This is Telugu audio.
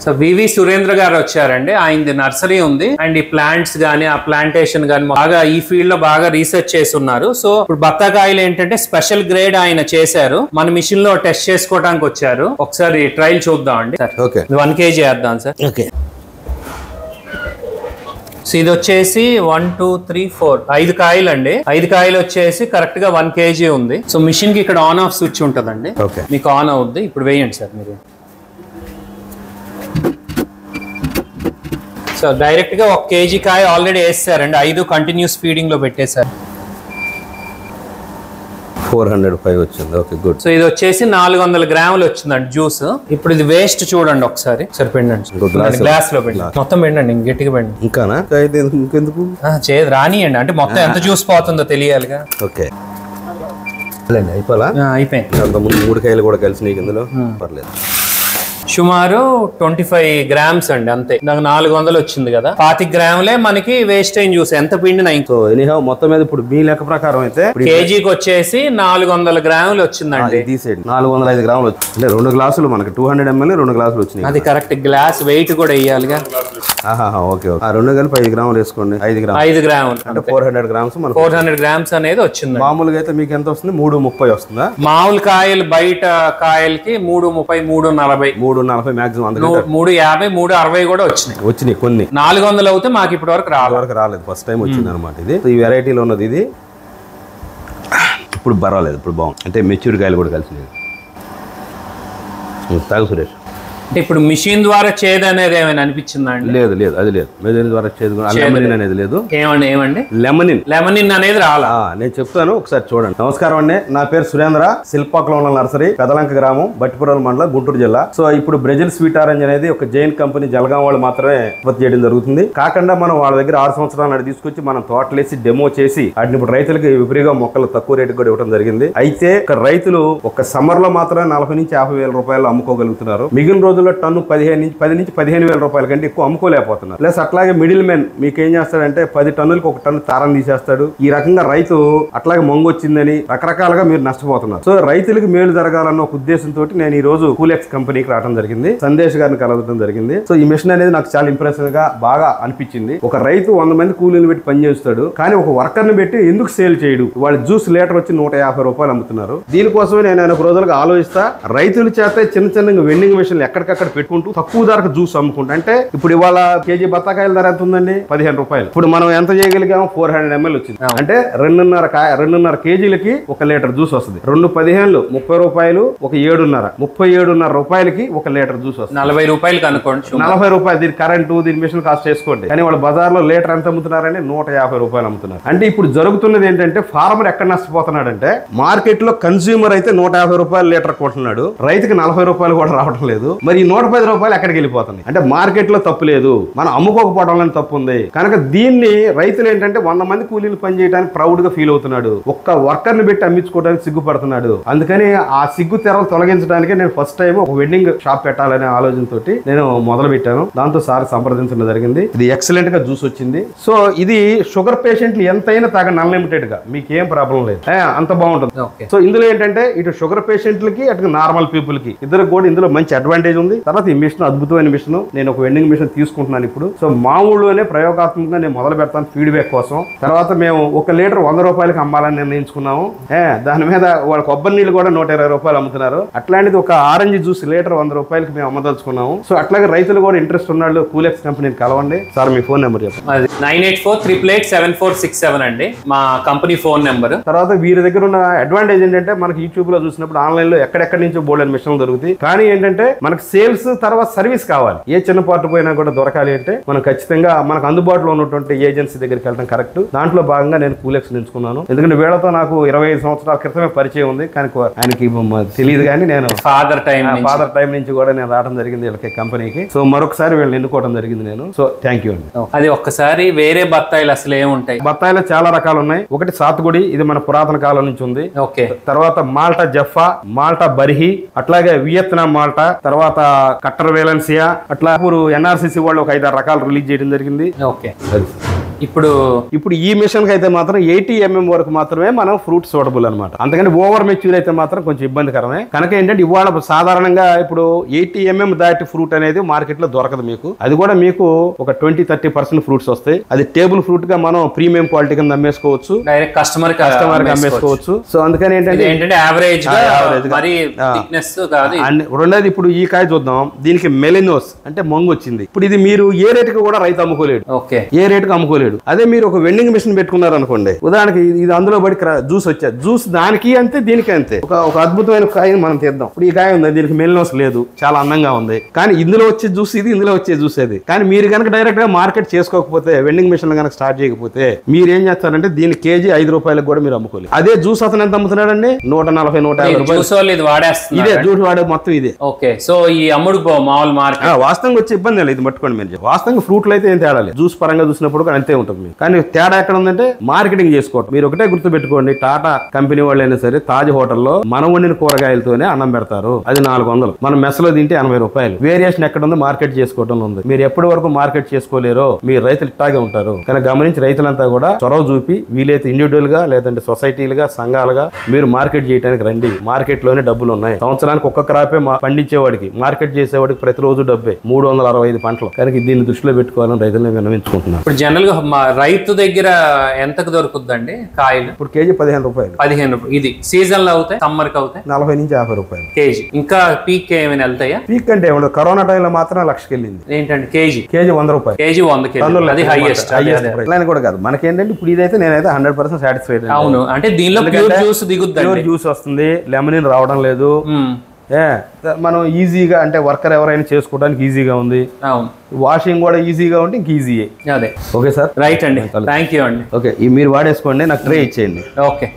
సో వివి సురేంద్ర గారు వచ్చారండి. ఆయనది నర్సరీ ఉంది అండ్ ఈ ప్లాంట్స్ గానీ ఆ ప్లాంటేషన్ గానీ బాగా ఈ ఫీల్డ్ లో బాగా రీసెర్చ్ చేస్తున్నారు. సో ఇప్పుడు బత్తాకాయలు ఏంటంటే స్పెషల్ గ్రేడ్ ఆయన చేశారు. మన మిషన్ లో టెస్ట్ చేసుకోవడానికి వచ్చారు. ఒకసారి ట్రయల్ చూద్దాం అండి. 1 kg వేద్దాం సార్. సో ఇది వచ్చేసి 1 2 3 4 5 కాయలు అండి. 5 కాయలు వచ్చేసి కరెక్ట్ గా 1 kg ఉంది. సో మిషన్ కి ఇక్కడ ఆన్ ఆఫ్ స్విచ్ ఉంటదండి, మీకు ఆన్ అవుద్ది. ఇప్పుడు వేయండి సార్ మీరు. సో డైరెక్ట్ గా 1 kg కాయ ఆల్రెడీ వేస్తారండి. 5 కంటిన్యూస్ ఫీడింగ్ లో పెట్టేశారు. 405 వచ్చింది. Okay good. సో ఇది వచ్చేసి 400 గ్రాములు వచ్చిందండి జ్యూస్. ఇప్పుడు ఇది వేస్ట్ చూడండి ఒకసారి. సరే పిండండి, గ్లాస్ లో పెట్టండి. మొత్తం పిండండి, గట్టిగా పిండి. ఇంకానా ఇంకెందుకు చేదు రానియండి, అంటే మొత్తం ఎంత జ్యూస్ పోతుందో తెలియాలిగా. ఓకే అయిపోలా, అయిపోయింది. అంతకుముందు 3 కాయలు కూడా కలిసినాయి ఇందులో. పర్లేదు. సుమారు 25 గ్రామ్స్ అండి అంతే. నాకు 400 వచ్చింది కదా. 25 గ్రాములే మనకి వేస్టేజ్ జ్యూస్. ఎంత పిండిన మొత్తం మీద ఇప్పుడు మీ లెక్క ప్రకారం అయితే కేజీకి వచ్చేసి 400 గ్రాములు వచ్చిందండి. 405 గ్రాములు వచ్చింది. అంటే 2 గ్లాసులు మనకి 200 ml 2 గ్లాసులు వచ్చినాయి. అది కరెక్ట్. గ్లాస్ వెయిట్ కూడా వేయాలిగా. ఓకే. 2 కలిపి 5 గ్రాములు వేసుకోండి. 5 గ్రాములు అంటే 400 గ్రామ్స్. 400 గ్రామ్స్ అనేది వచ్చింది. మామూలుగా అయితే మీకు ఎంత వస్తుంది? 330 వస్తుందా? మామూలు కాయలు బయట కాయలకి 330 340 340 మాక్సిమం. 350 360 కూడా వచ్చినాయి కొన్ని. 400 అవుతే మాకు ఇప్పటి వరకు రాలేదు. ఫస్ట్ టైం వచ్చింది అనమాట ఇది. ఈ వెరైటీలో ఉన్నది ఇది. ఇప్పుడు పర్వాలేదు, ఇప్పుడు బాగుంది. అంటే మెచ్యూర్ కాయలు కూడా కలిసినాయి. తాగు సురేష్. అంటే ఇప్పుడు మిషన్ ద్వారా చేదు అనేది ఏమైనా అనిపించిందా అండి? లేదు అది లేదు. మెషిన్ ద్వారా చేదు లెమనిన్ అనేది లేదు. ఏమండి లెమనిన్ అనేది రాలా? నేను చెప్తాను, ఒకసారి చూడండి. నమస్కారం అండి, నా పేరు సురేంద్ర. శిల్పాకులం నర్సరీ, పెదలంక గ్రామం, బట్టిపురం మండలం, గుంటూరు జిల్లా. సో ఇప్పుడు బ్రెజిల్ స్వీట్ ఆరెంజ్ అనేది ఒక జైన్ కంపెనీ జలగాం వాళ్ళు మాత్రమే ఉత్పత్తి చేయడం జరుగుతుంది. కాకుండా మనం వాళ్ళ దగ్గర 6 సంవత్సరాల నాటి తీసుకొచ్చి మనం తోటలేసి డెమో చేసి వాటిని ఇప్పుడు రైతులకి విపరీగా మొక్కలు తక్కువ రేటు కూడా ఇవ్వడం జరిగింది. అయితే ఇక్కడ రైతులు ఒక సమ్మర్ లో మాత్రమే 40 నుంచి 50 వేల రూపాయలు అమ్ముకోగలుగుతున్నారు. మిగిలిన రోజుల్లో టన్ను 10 నుంచి 15 వేల రూపాయల కంటే ఎక్కువ అమ్ముకోలేకపోతున్నారు. ప్లస్ అట్లాగే మిడిల్ మెన్ మీకు ఏం చేస్తాడంటే 10 టన్నులకు 1 టన్ను తారం తీసేస్తాడు. ఈ రకంగా రైతు అట్లాగే మంగు వచ్చిందని రకరకాలుగా మీరు నష్టపోతున్నారు. సో రైతులకు మేలు జరగాలన్న ఒక ఉద్దేశంతో నేను ఈ రోజు కూలెక్స్ కంపెనీకి రావడం జరిగింది. సందేశ్ గారిని కలవడం జరిగింది. సో ఈ మిషన్ అనేది నాకు చాలా ఇంప్రెసివ్ గా బాగా అనిపించింది. ఒక రైతు 100 మంది కూలీలు పెట్టి పనిచేస్తాడు, కానీ ఒక వర్కర్ ని పెట్టి ఎందుకు సేల్ చేయడు? వాళ్ళ జ్యూస్ లీటర్ వచ్చి 150 రూపాయలు అమ్ముతున్నారు. దీనికోసమే నేను ఒక రోజులుగా ఆలోచిస్తా. రైతుల చేత చిన్న వెండింగ్ మిషన్లు ఎక్కడికక్కడ పెట్టుకుంటూ తక్కువ ధరకు జ్యూస్ అమ్ముకుంటా. అంటే ఇప్పుడు ఇవాళ కేజీ బత్తాకాయల ధర ఎంత ఉందండి? 15 రూపాయలు. ఇప్పుడు మనం ఎంత చేయగలిగాము? 400 ml వచ్చింది. అంటే 2.5 కేజీలకి 1 లీటర్ జ్యూస్ వస్తుంది. 2 15 30 రూపాయలు, ఒక 7.5 37.5 రూపాయలకి 1 లీటర్ జ్యూస్ వస్తుంది. 40 రూపాయలు అనుకోండి. 40 రూపాయలు దీని కరెంటు, దీని మిషన్ కాస్ట్ చేసుకోండి. కానీ వాళ్ళ బజార్లో లీటర్ ఎంత అమ్ముతున్నారంటే 150 రూపాయలు అమ్ముతున్నారు. అంటే ఇప్పుడు జరుగుతున్నది ఏంటంటే ఫార్మర్ ఎక్కడ నష్టపోతున్నాడంటే మార్కెట్ లో కన్స్యూమర్ అయితే 150 రూపాయలు లీటర్ కొంటున్నాడు, రైతుకి 40 రూపాయలు కూడా రావడం లేదు. మరి 110 రూపాయలు ఎక్కడికి వెళ్ళిపోతున్నాయి? అంటే మార్కెట్ లో తప్పు లేదు, మనం అమ్ముకోకపోవడంలో తప్పు ఉంది. కనుక దీన్ని రైతులు ఏంటంటే 100 మంది కూలీలు పని చేయడానికి ప్రౌడ్ గా ఫీల్ అవుతున్నాడు. ఒక్క వర్కర్ ని పెట్టి అమ్మించుకోవడానికి సిగ్గుపడుతున్నాడు. అందుకని ఆ సిగ్గు తెరలు తొలగించడానికి నేను ఫస్ట్ టైం ఒక వెడ్డింగ్ షాప్ పెట్టాలనే ఆలోచనతో నేను మొదలు పెట్టాను. దాంతో సార్ సంప్రదించడం జరిగింది. ఇది ఎక్సలెంట్ గా జ్యూస్ వచ్చింది. సో ఇది షుగర్ పేషెంట్లు ఎంతైనా తాగండి, అన్లిమిటెడ్ గా, మీకు ఏం ప్రాబ్లం లేదు, అంత బాగుంటుంది. సో ఇందులో ఏంటంటే ఇటు షుగర్ పేషెంట్లకి అటు నార్మల్ పీపుల్ కి ఇద్దరు కూడా ఇందులో మంచి అడ్వాంటేజ్ ఉంది. తర్వాత ఈ మిషన్ అద్భుతమైన మిషన్. నేను ఒక వెండింగ్ మిషన్ తీసుకుంటున్నాను ఇప్పుడు. సో మా ఊళ్ళోనే ప్రయోగాత్మకంగా నేను మొదలు పెడతాను ఫీడ్బ్యాక్ కోసం. తర్వాత మేము 1 లీటర్ 100 రూపాయలకి అమ్మాలని నిర్ణయించుకున్నాము. దాని మీద వాళ్ళ కొబ్బరి నీళ్ళు కూడా 120 రూపాయలు అమ్ముతున్నారు. అట్లాంటిది ఒక ఆరెంజ్ జ్యూస్ లీటర్ 100 రూపాయలకి మేము అమ్మదలుచుకున్నాము. సో అట్లాగే రైతులు కూడా ఇంట్రెస్ట్ ఉన్నాళ్ళు కూలెక్స్ కంపెనీని కలవండి. సార్ మీ ఫోన్ నెంబర్ చెప్పండి. 9848887467 అండి మా కంపెనీ ఫోన్ నెంబర్. తర్వాత వీరి దగ్గర ఉన్న అడ్వాంటేజ్ ఏంటంటే మనకి యూట్యూబ్ లో చూసినప్పుడు ఆన్లైన్ లో ఎక్కడెక్కడి నుంచో బోల్డెన్ మిషన్లు దొరుకుతాయి. కానీ ఏంటంటే మనకు సేల్స్ తర్వాత సర్వీస్ కావాలి. ఏ చిన్న పార్ట్ పోయినా కూడా దొరకాలి అంటే మనం ఖచ్చితంగా మనకు అందుబాటులో ఉన్నటువంటి ఏజెన్సీ దగ్గరికి వెళ్ళడం కరెక్ట్. దాంట్లో భాగంగా నేను కూలెక్స్ ఎంచుకున్నాను. ఎందుకంటే వీళ్ళతో నాకు 25 సంవత్సరాల క్రితమే పరిచయం ఉంది. కానీ ఆయనకి తెలియదు, కానీ నేను ఫాదర్ టైం నుంచి కూడా నేను రావడం జరిగింది వీళ్ళకి కంపెనీకి. సో మరొకసారి వీళ్ళని ఎన్నుకోవడం జరిగింది నేను. సో థ్యాంక్ యూ అండి. అది ఒక్కసారి వేరే బత్తాయిలు అసలు ఏముంటాయి? బత్తాయిలు చాలా రకాలు ఉన్నాయి. ఒకటి సాత్గుడి, ఇది మన పురాతన కాలం నుంచి ఉంది. తర్వాత మాల్టా జఫా, మాల్టా బర్హి, అట్లాగే వియత్నాం మాల్టా, తర్వాత కట్టర్ వేలెన్సియా, అట్లా ఎన్ఆర్సీసీ వాళ్ళు ఒక 5-6 రకాలు రిలీజ్ చేయడం జరిగింది. ఓకే. ఇప్పుడు ఈ మిషన్ కి అయితే మాత్రం 80 mm వరకు మాత్రమే మనం ఫ్రూట్ సూటబుల్ అనమాట. అందుకని ఓవర్ మెచ్యూర్ అయితే మాత్రం కొంచెం ఇబ్బందికరమే. కనుక ఏంటంటే ఇవాళ సాధారణంగా ఇప్పుడు 80 mm దాటి ఫ్రూట్ అనేది మార్కెట్ లో దొరకదు మీకు. అది కూడా మీకు ఒక 20-30% ఫ్రూట్స్ వస్తాయి. అది టేబుల్ ఫ్రూట్ గా మనం ప్రీమియం క్వాలిటీ కింద అమ్మేసుకోవచ్చు, డైరెక్ట్ కస్టమర్ అమ్మేసుకోవచ్చు. సో అందుకని ఏంటంటే యావరేజ్ రెండోది ఇప్పుడు ఈ కాయ చూద్దాం. దీనికి మెలినోస్ అంటే మొంగు వచ్చింది. ఇప్పుడు ఇది మీరు ఏ రేటుకి కూడా రైతు అమ్ముకోలేడు, ఏ రేటుకి అమ్ముకోలేడు. అదే మీరు ఒక వెండింగ్ మిషన్ పెట్టుకున్నారు అనుకోండి, ఉదాహరణకి ఇది అందులో పడి జ్యూస్ వచ్చా, జ్యూస్ దానికి అంతే దీనికి అంతే. ఒక అద్భుతమైన కాయని మనం తీద్దాం. ఇప్పుడు ఈ కాయ ఉంది, దీనికి మెలినోస్ లేదు, చాలా అందంగా ఉంది. కానీ ఇందులో వచ్చే జ్యూస్ ఇది, ఇందులో వచ్చే జ్యూస్ అది. కానీ మీరు కనుక డైరెక్ట్ గా మార్కెట్ చేసుకోకపోతే, వెండింగ్ మిషన్ కనుక స్టార్ట్ చేయకపోతే మీరు ఏం చేస్తారంటే దీని కేజీ 5 రూపాయలకు కూడా మీరు అమ్ముకోలేదు. అదే జ్యూస్ అతను ఎంత అమ్ముతున్నాడండి? 140-150 రూపాయలు. ఇదే జ్యూస్ వాడే మొత్తం ఇదే. సో ఈ అమ్ముడు మామూలు మార్కెట్ వాస్తవంగా వచ్చే ఇబ్బంది లేదు. ఇది పట్టుకోండి మీరు. వాస్తవంగా ఫ్రూట్లు అయితే ఏం తేడా లేదు, జ్యూస్ పరంగా చూసినప్పుడు కూడా అంతే ఉంటుంది. కానీ తేడా ఎక్కడ ఉందంటే మార్కెటింగ్ చేసుకోవటం. మీరు ఒకటే గుర్తు పెట్టుకోండి, టాటా కంపెనీ వాళ్ళు అయినా సరే తాజ్ హోటల్లో మనం వండిన కూరగాయలతోనే అన్నం పెడతారు. అది 400. మనం మెస్లో తింటే 80 రూపాయలు. వేరియేషన్ ఎక్కడ ఉందో మార్కెట్ చేసుకోవటం ఉంది. మీరు ఎప్పటి వరకు మార్కెట్ చేసుకోలేరో మీరు రైతులు ఇట్టాగే ఉంటారు. కానీ గమనించి రైతులంతా కూడా చొరవ చూపి వీలైతే ఇండివిజువల్ గా లేదంటే సొసైటీలుగా సంఘాలుగా మీరు మార్కెట్ చేయడానికి రండి. మార్కెట్ లోనే డబ్బులు ఉన్నాయి. సంవత్సరానికి ఒక్క క్రాపే పండించేవాడికి, మార్కెట్ చేసేవాడికి ప్రతిరోజు డబ్బే 365 పంటలు. కానీ దీన్ని దృష్టిలో పెట్టుకోవాలని రైతులను విన్నవించుకుంటున్నాను. ఇప్పుడు జనరల్ గా రైతు దగ్గర ఎంతకు దొరుకుతుందండి కాయలు? ఇప్పుడు కేజీ 15 రూపాయలు. 15 రూపాయలు. ఇది సీజన్ లో అవుతాయి, సమ్మర్ కి అవుతాయి 40-50 రూపాయలు కేజీ. ఇంకా పీక్ ఏమైనా వెళ్తాయా? పీక్ అంటే ఏమన్నా కరోనా టైంలో మాత్రం 1,00,000 వెళ్ళింది. ఏంటంటే కేజీ 100 రూపాయలు. కేజీ 100 అది హైయెస్ట్ కూడా కాదు. మనకేంటంటే ఇప్పుడు ఇదైతే నేనైతే 100% సాటిస్ఫైడ్. అవును, అంటే దీనిలో ప్యూర్ జ్యూస్ దిగుద్ది, ప్యూర్ జ్యూస్ వస్తుంది, లెమన్ రావడం లేదు. మనం ఈజీగా అంటే వర్కర్ ఎవరైనా చేసుకోవడానికి ఈజీగా ఉంది. వాషింగ్ కూడా ఈజీగా ఉంటే ఇంక ఈజీ. అదే. ఓకే సార్, రైట్ అండి, థ్యాంక్ యూ అండి. ఓకే, మీరు వాడేసుకోండి, నాకు ట్రే ఇచ్చేయండి. ఓకే.